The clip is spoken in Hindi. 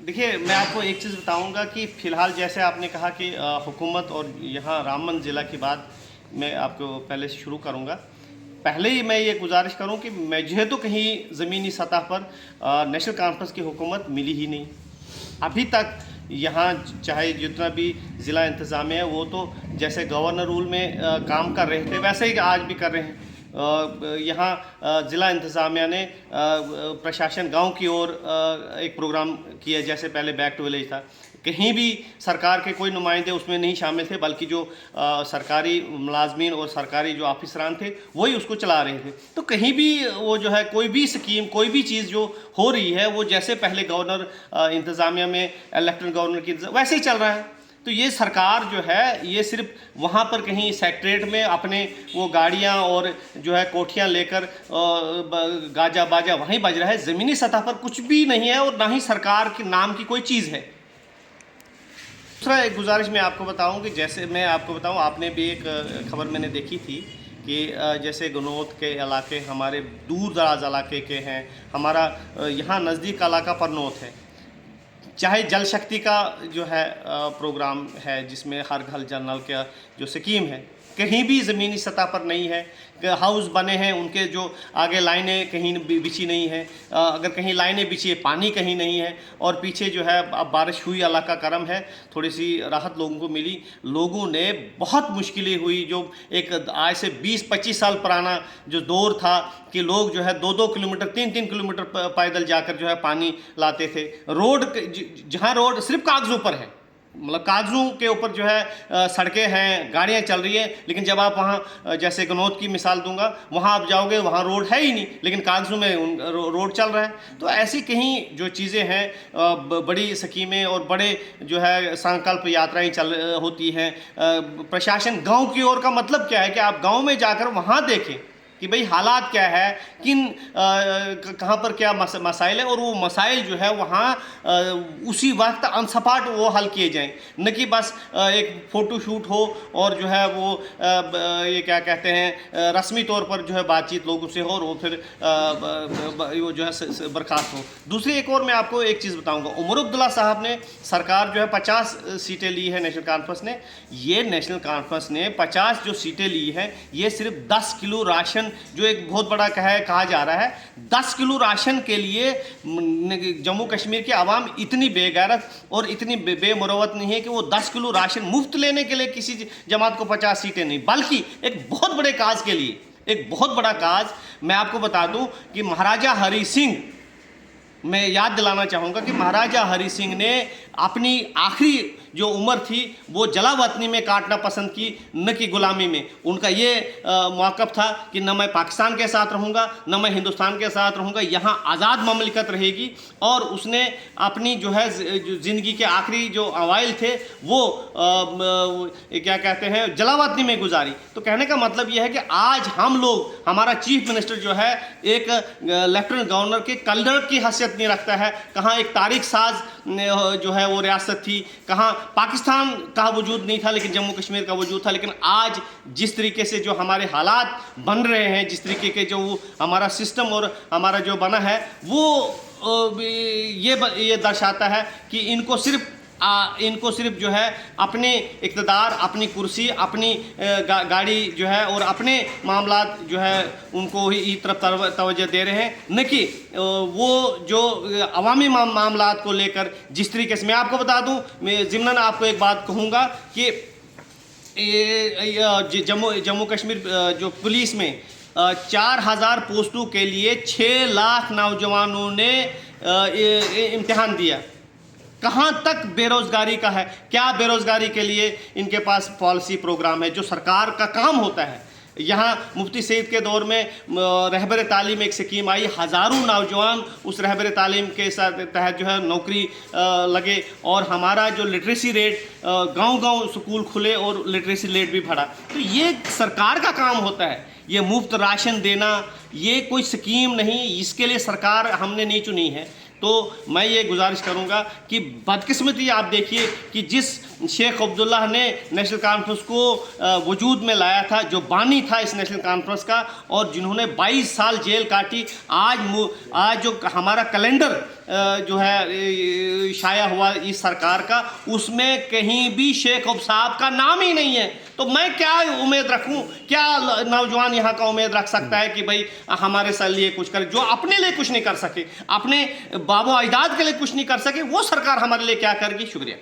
देखिए, मैं आपको एक चीज़ बताऊंगा कि फ़िलहाल जैसे आपने कहा कि हुकूमत और यहाँ रामबन ज़िला की बात मैं आपको पहले से शुरू करूंगा। पहले ही मैं ये गुजारिश करूं कि मुझे तो कहीं ज़मीनी सतह पर नेशनल कॉन्फ्रेंस की हुकूमत मिली ही नहीं अभी तक। यहाँ चाहे जितना भी ज़िला इंतज़ामिया है वो तो जैसे गवर्नर रूल में काम कर रहे थे वैसे ही आज भी कर रहे हैं। यहाँ ज़िला इंतज़ामिया ने प्रशासन गांव की ओर एक प्रोग्राम किया, जैसे पहले बैक टू विलेज था। कहीं भी सरकार के कोई नुमाइंदे उसमें नहीं शामिल थे, बल्कि जो सरकारी मुलाजमीन और सरकारी जो ऑफिसरान थे वही उसको चला रहे थे। तो कहीं भी वो जो है कोई भी स्कीम कोई भी चीज़ जो हो रही है वो जैसे पहले गवर्नर इंतज़ामिया में लेफ्टिनेंट गवर्नर की वैसे ही चल रहा है। तो ये सरकार जो है ये सिर्फ वहाँ पर कहीं सेक्रेटरीट में अपने वो गाड़ियाँ और जो है कोठियाँ लेकर गाजा बाजा वहीं बज रहा है। ज़मीनी सतह पर कुछ भी नहीं है और ना ही सरकार के नाम की कोई चीज़ है। दूसरा एक गुजारिश मैं आपको बताऊं कि जैसे मैं आपको बताऊं, आपने भी एक खबर मैंने देखी थी कि जैसे गनौत के इलाके हमारे दूर दराज इलाके के हैं, हमारा यहाँ नज़दीक इलाका परनौत है। चाहे जल शक्ति का जो है प्रोग्राम है जिसमें हर घर जल नल का जो स्कीम है, कहीं भी ज़मीनी सतह पर नहीं है। हाउस बने हैं उनके जो आगे लाइनें कहीं बिछी नहीं है, अगर कहीं लाइनें बिछी है पानी कहीं नहीं है। और पीछे जो है अब बारिश हुई, अल्लाह का करम है, थोड़ी सी राहत लोगों को मिली। लोगों ने बहुत मुश्किलें हुई, जो एक आज से 20-25 साल पुराना जो दौर था कि लोग जो है 2-2 किलोमीटर 3-3 किलोमीटर पैदल जाकर जो है पानी लाते थे। रोड जहाँ रोड सिर्फ कागज़ों पर है, मतलब कागज़ों के ऊपर जो है सड़कें हैं, गाड़ियाँ चल रही हैं, लेकिन जब आप वहाँ जैसे गनौत की मिसाल दूंगा वहाँ आप जाओगे वहाँ रोड है ही नहीं, लेकिन कागज़ों में रोड चल रहा है। तो ऐसी कहीं जो चीज़ें हैं, बड़ी स्कीमें और बड़े जो है संकल्प यात्राएं चल होती हैं। प्रशासन गांव की ओर का मतलब क्या है कि आप गांव में जाकर वहाँ देखें कि भाई हालात क्या है, किन कहाँ पर क्या मसाइल है, और वो मसाइल जो है वहाँ उसी वक्त अनसपाट वो हल किए जाएं, न कि बस एक फ़ोटो शूट हो और जो है वो ये क्या कहते हैं रस्मी तौर पर जो है बातचीत लोगों से हो और वो फिर वो जो है बर्खास्त हो। दूसरी एक और मैं आपको एक चीज़ बताऊँगा, उमर अब्दुल्ला साहब ने सरकार जो है 50 सीटें ली है नेशनल कॉन्फ्रेंस ने। ये नेशनल कॉन्फ्रेंस ने 50 जो सीटें ली हैं ये सिर्फ 10 किलो राशन, जो एक बहुत बड़ा कहा जा रहा है, 10 किलो राशन के लिए जम्मू कश्मीर की आवाम इतनी बेगैरत और इतनी बेमुरवत नहीं है कि वो 10 किलो राशन मुफ्त लेने के लिए किसी जमात को 50 सीटें नहीं, बल्कि एक बहुत बड़े काज के लिए, एक बहुत बड़ा काज। मैं आपको बता दूं कि महाराजा हरि सिंह, मैं याद दिलाना चाहूँगा कि महाराजा हरि सिंह ने अपनी आखिरी जो उम्र थी वो जलावतनी में काटना पसंद की, न कि गुलामी में। उनका ये मौक़िफ़ था कि न मैं पाकिस्तान के साथ रहूँगा न मैं हिंदुस्तान के साथ रहूँगा, यहाँ आज़ाद ममलिकत रहेगी। और उसने अपनी जो है ज़िंदगी के आखिरी जो अवाइल थे वो क्या कहते हैं जलावतनी में गुजारी। तो कहने का मतलब यह है कि आज हम लोग, हमारा चीफ मिनिस्टर जो है एक लेफ्टिनेंट गवर्नर के कलर की हैसियत नहीं रखता है। कहाँ एक तारीख साज जो है वो रियासत थी, कहाँ पाकिस्तान का वजूद नहीं था लेकिन जम्मू कश्मीर का वजूद था। लेकिन आज जिस तरीके से जो हमारे हालात बन रहे हैं, जिस तरीके के जो हमारा सिस्टम और हमारा जो बना है, वो ये दर्शाता है कि इनको सिर्फ जो है अपने इक़्तिदार, अपनी कुर्सी, अपनी गाड़ी जो है और अपने मामलात जो है उनको ही तरफ तवज्जो दे रहे हैं, न कि वो जो अवामी मामलात को लेकर जिस तरीके से। मैं आपको बता दूं, मैं ज़िम्नन आपको एक बात कहूँगा कि जम्मू कश्मीर जो पुलिस में 4000 पोस्टों के लिए 6 लाख नौजवानों ने इम्तिहान दिया। कहाँ तक बेरोज़गारी का है? क्या बेरोज़गारी के लिए इनके पास पॉलिसी प्रोग्राम है जो सरकार का काम होता है? यहाँ मुफ्ती सईद के दौर में रहबर तालीम एक स्कीम आई, हज़ारों नौजवान उस रहबर तालीम के साथ तहत जो है नौकरी लगे, और हमारा जो लिटरेसी रेट, गांव-गांव स्कूल खुले और लिटरेसी रेट भी बढ़ा। तो ये सरकार का काम होता है। ये मुफ्त राशन देना ये कोई स्कीम नहीं, इसके लिए सरकार हमने नहीं चुनी है। तो मैं ये गुजारिश करूँगा कि बदकिस्मती आप देखिए कि जिस शेख अब्दुल्ला ने नेशनल कॉन्फ्रेंस को वजूद में लाया था, जो बानी था इस नेशनल कॉन्फ्रेंस का, और जिन्होंने 22 साल जेल काटी, आज जो हमारा कैलेंडर जो है शाया हुआ इस सरकार का, उसमें कहीं भी शेख अब साहब का नाम ही नहीं है। तो मैं क्या उम्मीद रखूं, क्या नौजवान यहाँ का उम्मीद रख सकता है कि भाई हमारे साथ लिए कुछ करे, जो अपने लिए कुछ नहीं कर सके, अपने बाबो अजदाद के लिए कुछ नहीं कर सके, वो सरकार हमारे लिए क्या करेगी। शुक्रिया।